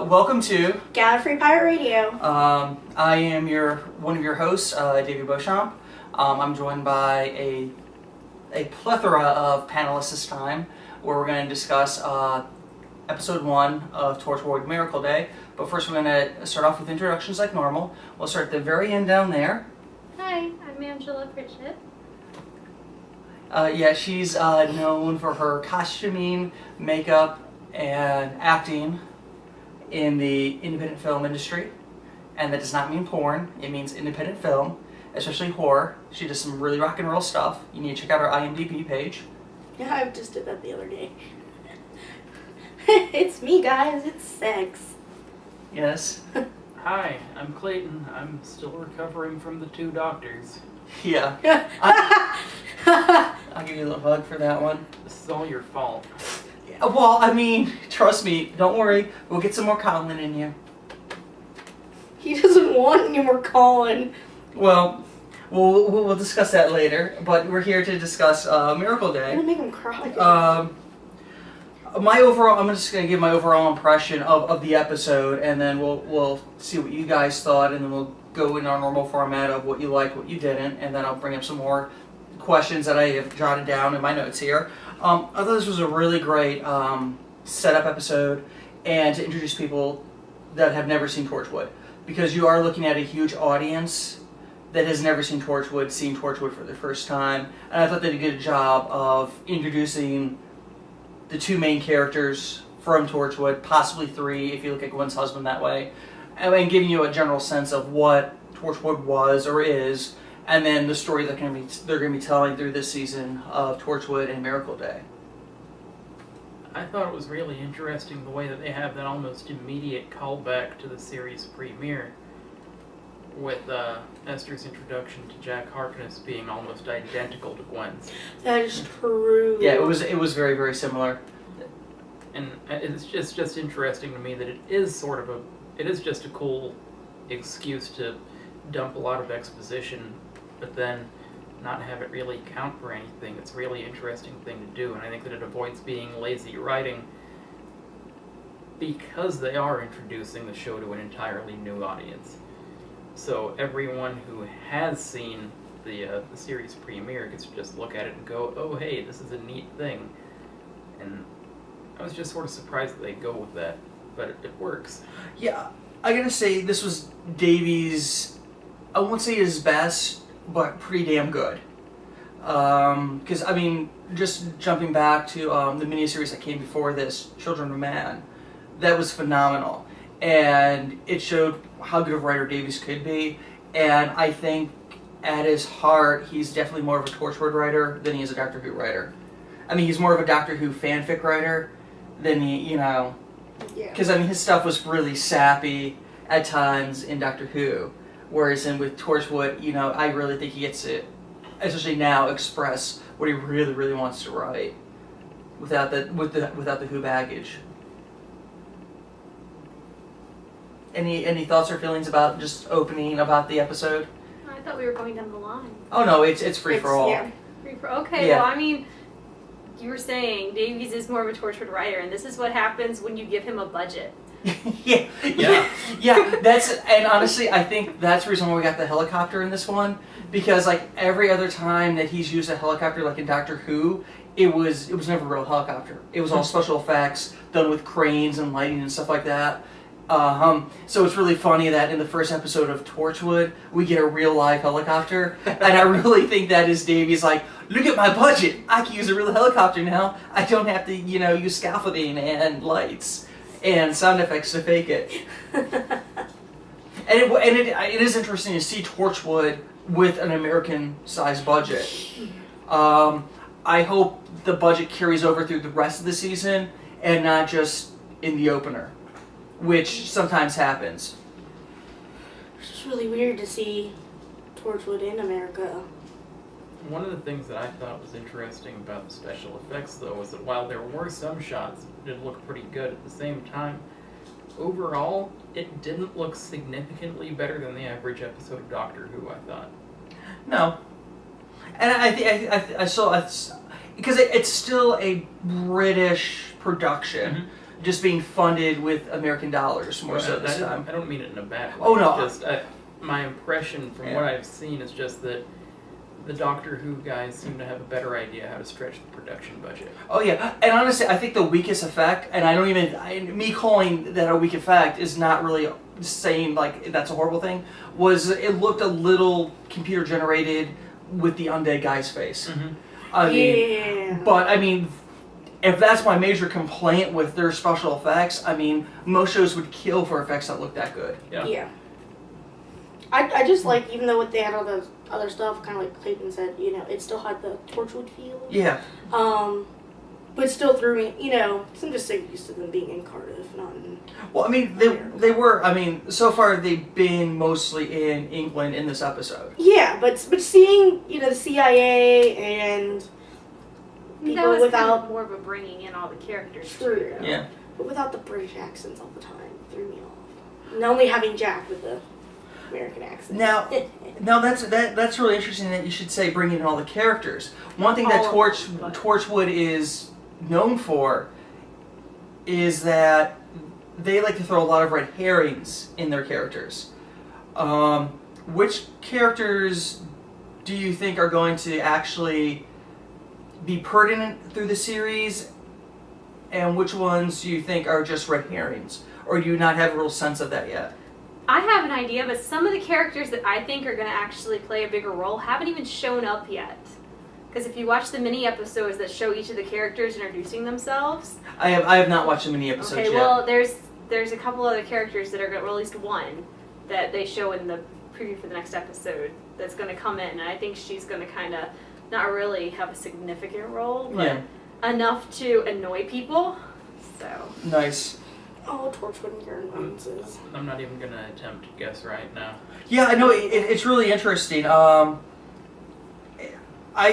Welcome to Gallifrey Pirate Radio. I am one of your hosts, David Beauchamp. I'm joined by a plethora of panelists this time, where we're going to discuss episode 1 of Torchwood Miracle Day. But first, we're going to start off with introductions like normal. We'll start at the very end down there. Hi, I'm Angela Prichett. She's known for her costuming, makeup, and acting in the independent film industry. And that does not mean porn, it means independent film, especially horror. She does some really rock and roll stuff. You need to check out her IMDb page. Yeah, I just did that the other day. It's me, guys. It's sex. Yes. Hi, I'm Clayton. I'm still recovering from the 2 doctors. Yeah. I'll give you a little hug for that one. This is all your fault. Well, I mean, trust me, don't worry. We'll get some more Colin in you. He doesn't want any more Colin. Well, we'll discuss that later. But we're here to discuss Miracle Day. I'm gonna make him cry. I'm just gonna give my overall impression of the episode, and then we'll see what you guys thought, and then we'll go in our normal format of what you liked, what you didn't, and then I'll bring up some more questions that I have jotted down in my notes here. I thought this was a really great setup episode, and to introduce people that have never seen Torchwood, because you are looking at a huge audience that has never seen Torchwood, seeing Torchwood for the first time, and I thought they did a good job of introducing the 2 main characters from Torchwood, possibly 3 if you look at Gwen's husband that way, and giving you a general sense of what Torchwood was or is, and then the story that they're going to be telling through this season of Torchwood and Miracle Day. I thought it was really interesting the way that they have that almost immediate callback to the series premiere, with Esther's introduction to Jack Harkness being almost identical to Gwen's. That is true. Yeah, it was very, very similar. And it's just interesting to me that it is just a cool excuse to dump a lot of exposition, but then not have it really count for anything. It's a really interesting thing to do, and I think that it avoids being lazy writing, because they are introducing the show to an entirely new audience. So everyone who has seen the series premiere gets to just look at it and go, oh hey, this is a neat thing. And I was just sort of surprised that they go with that, but it works. Yeah, I gotta say, this was Davies, I won't say his best, but pretty damn good. Because, I mean, just jumping back to the miniseries that came before this, Children of Man, that was phenomenal. And it showed how good of a writer Davies could be. And I think, at his heart, he's definitely more of a Torchwood writer than he is a Doctor Who writer. I mean, he's more of a Doctor Who fanfic writer than he, Yeah. Because, I mean, his stuff was really sappy at times in Doctor Who. Whereas with Torchwood, I really think he gets to, especially now, express what he really, really wants to write without the Who baggage. Any thoughts or feelings about just opening about the episode? I thought we were going down the line. Oh no, it's free for all. Yeah. Okay, Yeah. well, I mean, you were saying Davies is more of a Torchwood writer, and this is what happens when you give him a budget. yeah. And honestly, I think that's the reason why we got the helicopter in this one, because like every other time that he's used a helicopter, like in Doctor Who, it was never a real helicopter. It was all special effects done with cranes and lighting and stuff like that. So it's really funny that in the first episode of Torchwood, we get a real live helicopter, and I really think that is Davies like, look at my budget, I can use a real helicopter now, I don't have to, use scaffolding and lights and sound effects to fake it. And it is interesting to see Torchwood with an American-sized budget. I hope the budget carries over through the rest of the season, and not just in the opener, which sometimes happens. It's just really weird to see Torchwood in America. One of the things that I thought was interesting about the special effects, though, was that while there were some shots that did look pretty good, at the same time, overall, it didn't look significantly better than the average episode of Doctor Who, I thought. No. And I saw, because it's still a British production. just being funded with American dollars more so this time. I don't mean it in a bad way. Oh, no. It's just my impression from what I've seen is just that the Doctor Who guys seem to have a better idea how to stretch the production budget. Oh yeah, and honestly, I think the weakest effect, and me calling that a weak effect is not really saying like that's a horrible thing, was it looked a little computer generated with the undead guy's face. Mm-hmm. I mean, but I mean, if that's my major complaint with their special effects, I mean, most shows would kill for effects that look that good. Yeah. I just like, even though they had all those other stuff, kind of like Clayton said, you know, it still had the Torchwood feel. Yeah. But still threw me, you know, because I'm just so used to them being in Cardiff, not in... Well, I mean, they were, I mean, so far they've been mostly in England in this episode. Yeah, but seeing, you know, the CIA and people that was without... kind of more of a bringing in all the characters. True. Too, Yeah. But without the British accents all the time, it threw me off. And only having Jack with the American accent. Now that's really interesting that you should say bringing in all the characters. One thing that Torchwood is known for is that they like to throw a lot of red herrings in their characters. Which characters do you think are going to actually be pertinent through the series, and which ones do you think are just red herrings? Or do you not have a real sense of that yet? I have an idea, but some of the characters that I think are going to actually play a bigger role haven't even shown up yet. Because if you watch the mini episodes that show each of the characters introducing themselves, I have not watched the mini episodes yet. okay, well, there's a couple other characters that are going to, or at least one that they show in the preview for the next episode that's going to come in, and I think she's going to kind of not really have a significant role, but enough to annoy people. So nice. Oh, Torchwood Miracle. I'm not even going to attempt to guess right now. Yeah, I know, it's really interesting. I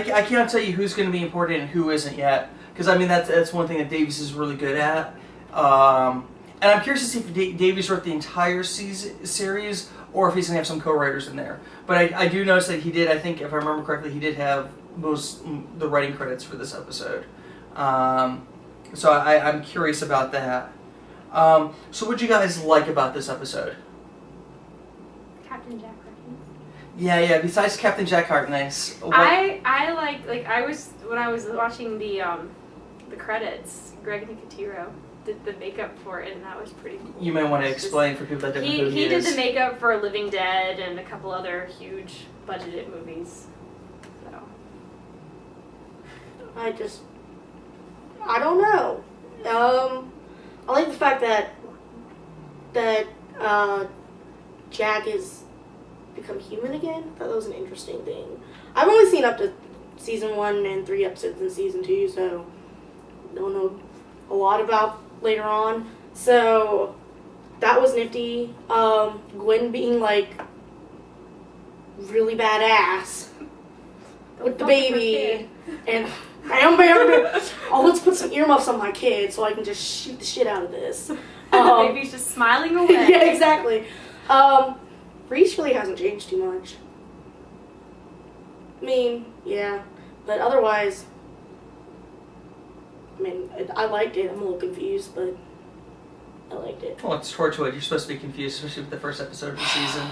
can't tell you who's going to be important and who isn't yet, because I mean that's one thing that Davies is really good at. And I'm curious to see if Davies wrote the entire series or if he's going to have some co-writers in there. But I do notice that he did, I think, if I remember correctly, he did have the writing credits for this episode. So I'm curious about that. So what did you guys like about this episode? Captain Jack Harkness. Yeah. Besides Captain Jack Harkness, I like I was when I was watching the credits. Greg Nicotero did the makeup for it, and that was pretty cool. You may want to explain for people that don't know who he is. He did the makeup for Living Dead and a couple other huge budgeted movies. So I don't know. I like the fact that Jack has become human again. I thought that was an interesting thing. I've only seen up to season 1 and 3 episodes in season 2, so don't know a lot about later on. So that was nifty. Gwen being like really badass with the baby, and let's put some earmuffs on my kid so I can just shoot the shit out of this. the baby's just smiling away. Yeah, exactly. Reese really hasn't changed too much. I mean, yeah, but otherwise, I mean, I liked it. I'm a little confused, but I liked it. Well, it's Torchwood. You're supposed to be confused, especially with the first episode of the season.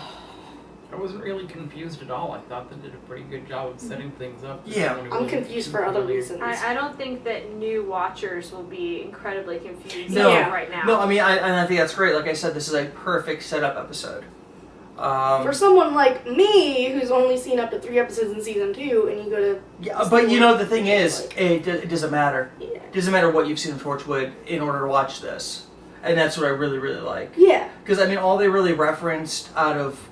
I wasn't really confused at all. I thought they did a pretty good job of setting things up. Yeah. I'm confused for other reasons. I don't think that new watchers will be incredibly confused No. right now. No, I mean, I think that's great. Like I said, this is a perfect setup episode. For someone like me, who's only seen up to 3 episodes in season 2, and you go to... Yeah, but you know, the thing is, like, it doesn't matter. Yeah. It doesn't matter what you've seen of Torchwood in order to watch this. And that's what I really, really like. Yeah. Because, I mean, all they really referenced out of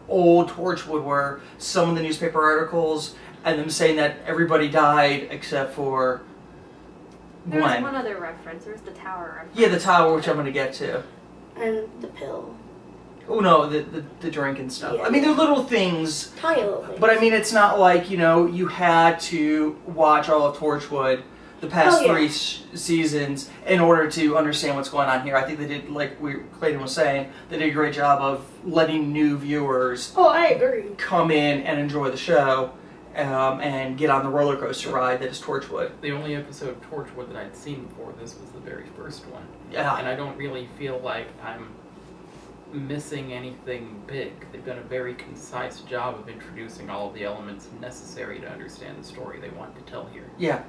old Torchwood were some of the newspaper articles and them saying that everybody died except for There was Gwen. one other reference. There was the tower reference. Yeah, the tower, which I'm going to get to. And the pill. Oh, no, the drink and stuff. Yeah. I mean, they're little things. Tiny little things. But, I mean, it's not like, you know, you had to watch all of Torchwood the past 3 seasons in order to understand what's going on here. I think they did, like Clayton was saying, they did a great job of letting new viewers Oh, I agree. come in and enjoy the show. and get on the roller coaster ride that is Torchwood. The only episode of Torchwood that I'd seen before this was the very first one. Yeah. And I don't really feel like I'm missing anything big. They've done a very concise job of introducing all of the elements necessary to understand the story they want to tell here. Yeah,